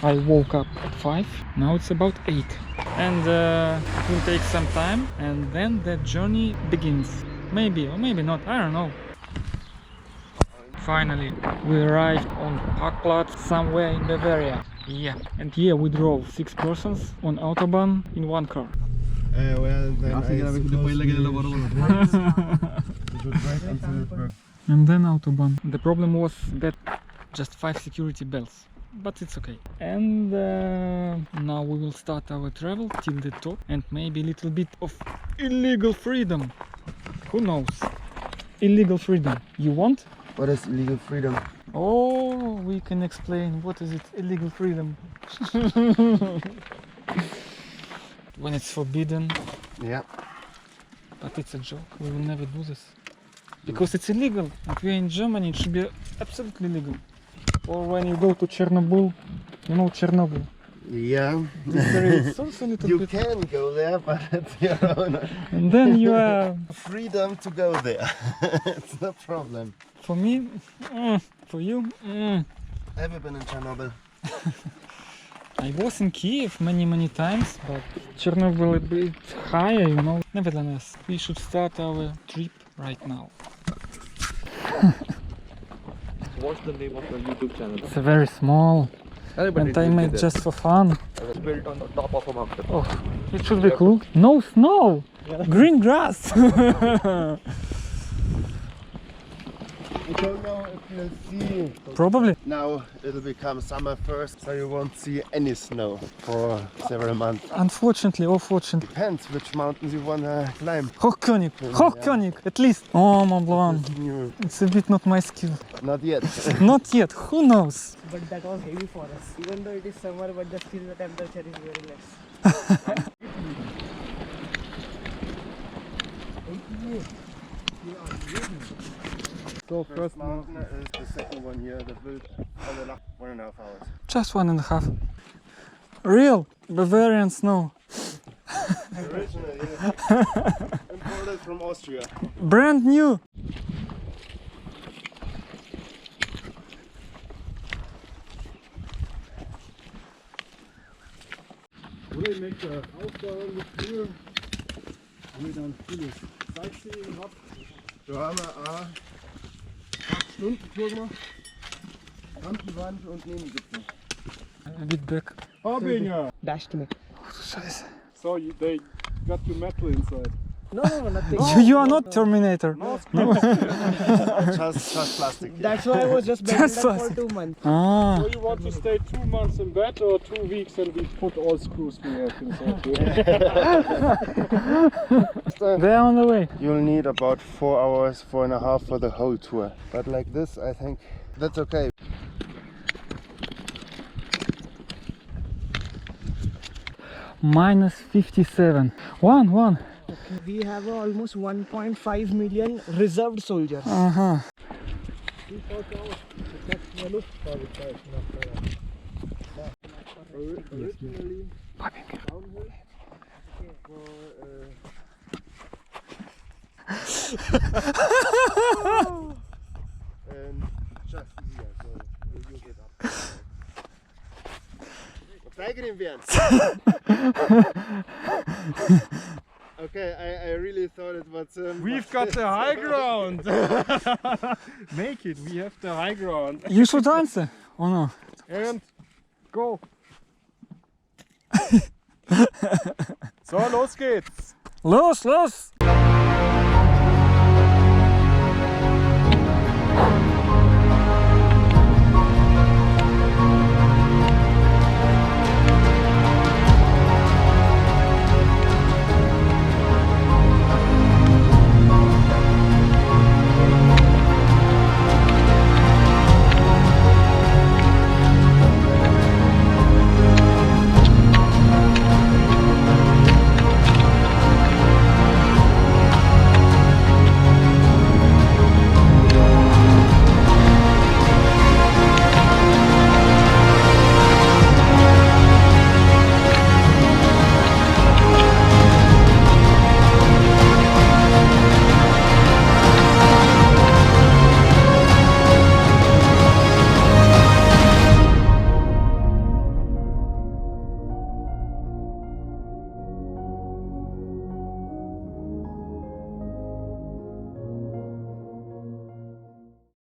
I woke up at 5, now it's about 8. And it will take some time, and then the journey begins. Maybe or maybe not, I don't know. Finally, we arrived on parkplatz somewhere in Bavaria. Yeah, and here we drove 6 persons on Autobahn in one car. Well, then And then Autobahn. The problem was that just 5 security bells, but it's okay. And now we will start our travel till the top, and maybe a little bit of illegal freedom. Who knows? Illegal freedom. You want? what is illegal freedom? Oh, we can explain what is it, illegal freedom. When it's forbidden. Yeah. But it's a joke, we will never do this. Because it's illegal, and we're in Germany, it should be absolutely legal. Or when you go to Chernobyl, you know Chernobyl. Yeah. It's also a little You bit... can go there, but it's your own. And then you are... Freedom to go there. It's no problem. For me, for you, Have you been in Chernobyl? I was in Kiev many times, but Chernobyl a bit higher, you know. Nevertheless, we should start our trip right now. What's the name of your YouTube channel? It's a very small, and I made just for fun. It's built on the top of a mountain. Oh, it should be cool. No snow! Green grass! I don't know if you'll see. Probably. Now it'll become summer first, so you won't see any snow for several months. Unfortunately or fortunately. Depends which mountains you wanna climb. Hochkönig! Hochkönig! At least! Oh, Mont Blanc. It's a bit not my skill. Not yet. Not yet, who knows? But that was heavy for us. Even though it is summer, but still the temperature is very less. So first mountain is the second one here that built on the 1.5 hours. Just 1.5. Real Bavarian snow. Originally, imported from Austria. Brand new. Will make the Aufbau mit Tour, wo ihr dann vieles Sightseeing habt. Da haben wir eine 8-Stunden-Tour gemacht. Rampenwand und Nebengipfel. A bit back. Bavarian! Dashed me. Scheiße. So they got your metal inside. No, nothing. You are not Terminator. Just plastic. That's why I was just bed Just for plastic. 2 months. Ah. So you want to stay 2 months in bed or 2 weeks and we put all screws we have inside here? They're on the way. You'll need about 4 hours, 4.5 for the whole tour. But like this, I think that's okay. Minus 57. One. We have almost 1.5 million reserved soldiers. Uh-huh. Originally downhill And just here, so you get up. Steigen werden. Okay, I really thought it was. We've got the high ground! Make it, we have the high ground. You should answer. Oh no. And go! So, los geht's! Los!